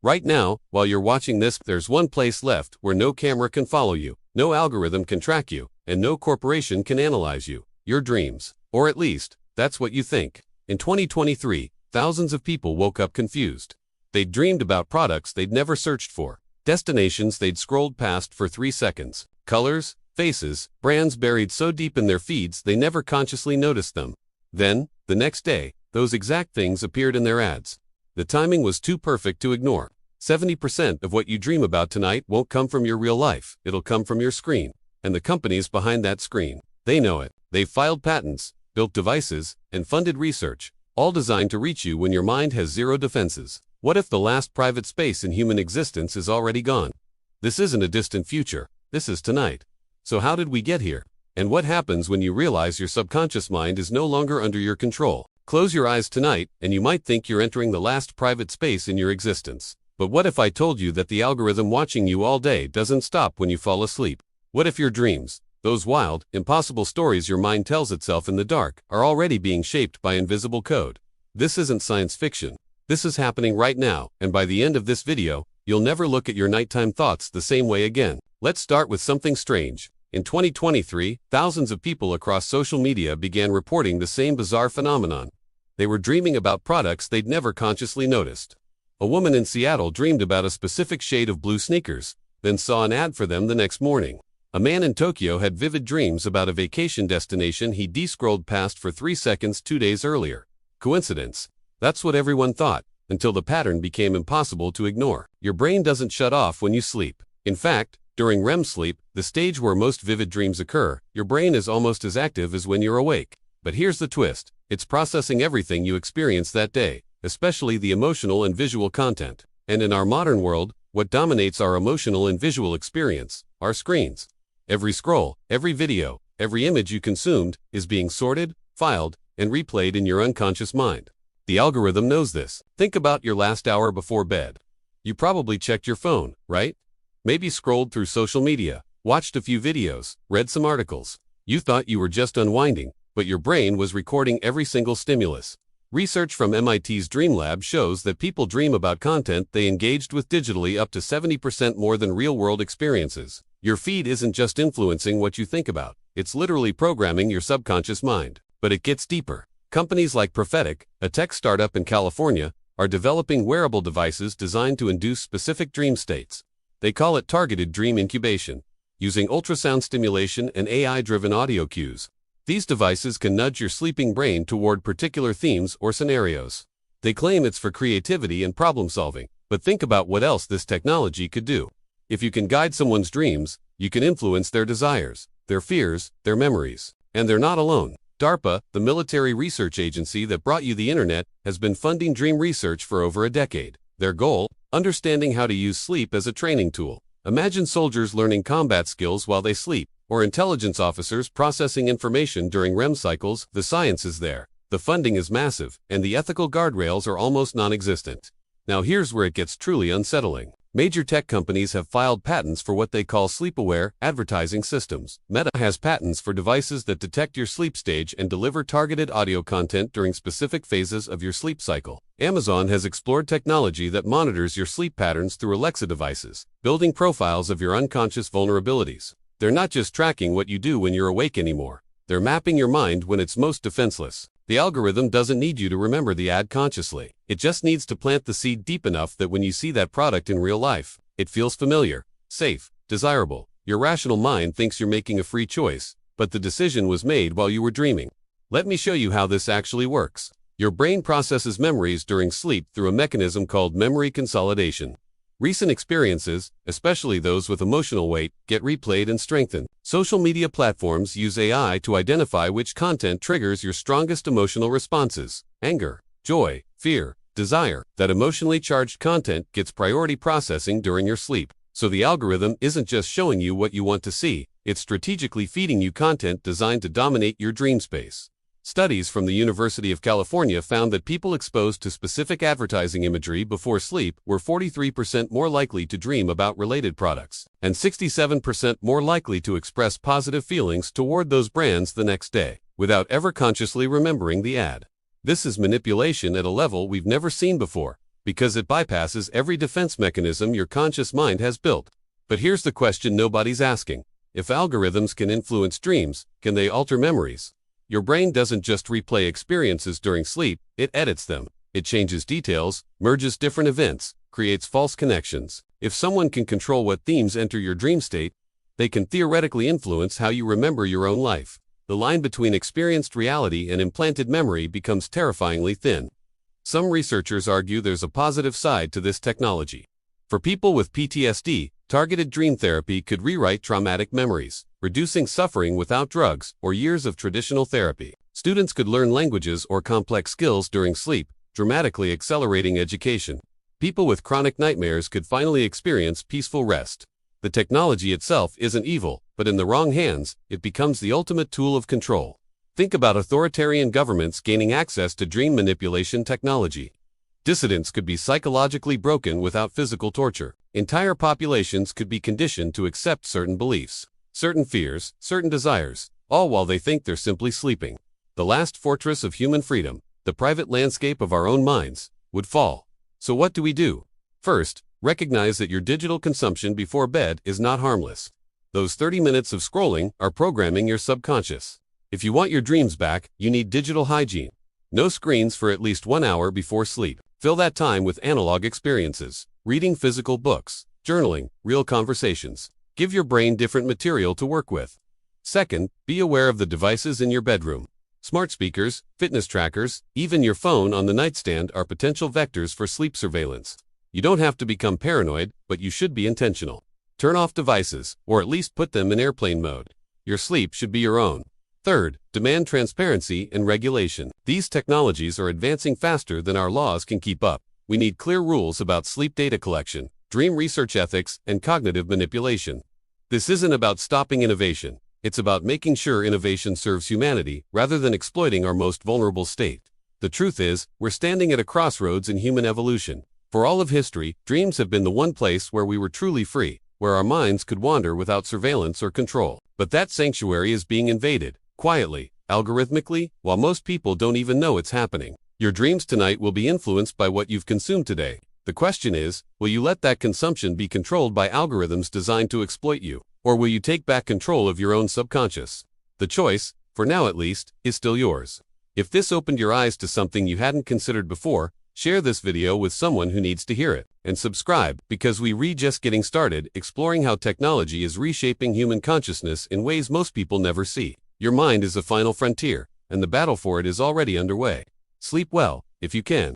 Right now, while you're watching this, there's one place left where no camera can follow you, no algorithm can track you, and no corporation can analyze you. Your dreams. Or at least, that's what you think. In 2023, thousands of people woke up confused. They'd dreamed about products they'd never searched for, destinations they'd scrolled past for 3 seconds, colors, faces, brands buried so deep in their feeds they never consciously noticed them. Then, the next day, those exact things appeared in their ads. The timing was too perfect to ignore. 70% of what you dream about tonight won't come from your real life, it'll come from your screen. And the companies behind that screen, they know it. They've filed patents, built devices, and funded research, all designed to reach you when your mind has zero defenses. What if the last private space in human existence is already gone? This isn't a distant future, this is tonight. So how did we get here? And what happens when you realize your subconscious mind is no longer under your control? Close your eyes tonight, and you might think you're entering the last private space in your existence. But what if I told you that the algorithm watching you all day doesn't stop when you fall asleep? What if your dreams, those wild, impossible stories your mind tells itself in the dark, are already being shaped by invisible code? This isn't science fiction. This is happening right now, and by the end of this video, you'll never look at your nighttime thoughts the same way again. Let's start with something strange. In 2023, thousands of people across social media began reporting the same bizarre phenomenon. They were dreaming about products they'd never consciously noticed. A woman in Seattle dreamed about a specific shade of blue sneakers, then saw an ad for them the next morning. A man in Tokyo had vivid dreams about a vacation destination he de-scrolled past for 3 seconds 2 days earlier. Coincidence? That's what everyone thought, until the pattern became impossible to ignore. Your brain doesn't shut off when you sleep. In fact, during REM sleep, the stage where most vivid dreams occur, your brain is almost as active as when you're awake. But here's the twist. It's processing everything you experience that day, especially the emotional and visual content. And in our modern world, what dominates our emotional and visual experience? Our screens. Every scroll, every video, every image you consumed is being sorted, filed, and replayed in your unconscious mind. The algorithm knows this. Think about your last hour before bed. You probably checked your phone, right? Maybe scrolled through social media, watched a few videos, read some articles. You thought you were just unwinding, but your brain was recording every single stimulus. Research from MIT's Dream Lab shows that people dream about content they engaged with digitally up to 70% more than real-world experiences. Your feed isn't just influencing what you think about, it's literally programming your subconscious mind. But it gets deeper. Companies like Prophetic, a tech startup in California, are developing wearable devices designed to induce specific dream states. They call it targeted dream incubation. Using ultrasound stimulation and AI-driven audio cues, these devices can nudge your sleeping brain toward particular themes or scenarios. They claim it's for creativity and problem-solving, but think about what else this technology could do. If you can guide someone's dreams, you can influence their desires, their fears, their memories. And they're not alone. DARPA, the military research agency that brought you the internet, has been funding dream research for over a decade. Their goal? Understanding how to use sleep as a training tool. Imagine soldiers learning combat skills while they sleep, or intelligence officers processing information during REM cycles. The science is there, the funding is massive, and the ethical guardrails are almost non-existent. Now here's where it gets truly unsettling. Major tech companies have filed patents for what they call sleep-aware advertising systems. Meta has patents for devices that detect your sleep stage and deliver targeted audio content during specific phases of your sleep cycle. Amazon has explored technology that monitors your sleep patterns through Alexa devices, building profiles of your unconscious vulnerabilities. They're not just tracking what you do when you're awake anymore. They're mapping your mind when it's most defenseless. The algorithm doesn't need you to remember the ad consciously. It just needs to plant the seed deep enough that when you see that product in real life, it feels familiar, safe, desirable. Your rational mind thinks you're making a free choice, but the decision was made while you were dreaming. Let me show you how this actually works. Your brain processes memories during sleep through a mechanism called memory consolidation. Recent experiences, especially those with emotional weight, get replayed and strengthened. Social media platforms use AI to identify which content triggers your strongest emotional responses: anger, joy, fear, desire. That emotionally charged content gets priority processing during your sleep. So the algorithm isn't just showing you what you want to see, it's strategically feeding you content designed to dominate your dream space. Studies from the University of California found that people exposed to specific advertising imagery before sleep were 43% more likely to dream about related products, and 67% more likely to express positive feelings toward those brands the next day, without ever consciously remembering the ad. This is manipulation at a level we've never seen before, because it bypasses every defense mechanism your conscious mind has built. But here's the question nobody's asking. If algorithms can influence dreams, can they alter memories? Your brain doesn't just replay experiences during sleep, it edits them. It changes details, merges different events, creates false connections. If someone can control what themes enter your dream state, they can theoretically influence how you remember your own life. The line between experienced reality and implanted memory becomes terrifyingly thin. Some researchers argue there's a positive side to this technology. For people with PTSD, targeted dream therapy could rewrite traumatic memories, reducing suffering without drugs or years of traditional therapy. Students could learn languages or complex skills during sleep, dramatically accelerating education. People with chronic nightmares could finally experience peaceful rest. The technology itself isn't evil, but in the wrong hands, it becomes the ultimate tool of control. Think about authoritarian governments gaining access to dream manipulation technology. Dissidents could be psychologically broken without physical torture. Entire populations could be conditioned to accept certain beliefs, certain fears, certain desires, all while they think they're simply sleeping. The last fortress of human freedom, the private landscape of our own minds, would fall. So what do we do? First, recognize that your digital consumption before bed is not harmless. Those 30 minutes of scrolling are programming your subconscious. If you want your dreams back, you need digital hygiene. No screens for at least 1 hour before sleep. Fill that time with analog experiences, reading physical books, journaling, real conversations. Give your brain different material to work with. Second, be aware of the devices in your bedroom. Smart speakers, fitness trackers, even your phone on the nightstand are potential vectors for sleep surveillance. You don't have to become paranoid, but you should be intentional. Turn off devices, or at least put them in airplane mode. Your sleep should be your own. Third, demand transparency and regulation. These technologies are advancing faster than our laws can keep up. We need clear rules about sleep data collection, dream research ethics, and cognitive manipulation. This isn't about stopping innovation. It's about making sure innovation serves humanity rather than exploiting our most vulnerable state. The truth is, we're standing at a crossroads in human evolution. For all of history, dreams have been the one place where we were truly free, where our minds could wander without surveillance or control. But that sanctuary is being invaded, quietly, algorithmically, while most people don't even know it's happening. Your dreams tonight will be influenced by what you've consumed today. The question is, will you let that consumption be controlled by algorithms designed to exploit you? Or will you take back control of your own subconscious? The choice, for now at least, is still yours. If this opened your eyes to something you hadn't considered before, share this video with someone who needs to hear it. And subscribe, because we're just getting started exploring how technology is reshaping human consciousness in ways most people never see. Your mind is the final frontier, and the battle for it is already underway. Sleep well, if you can.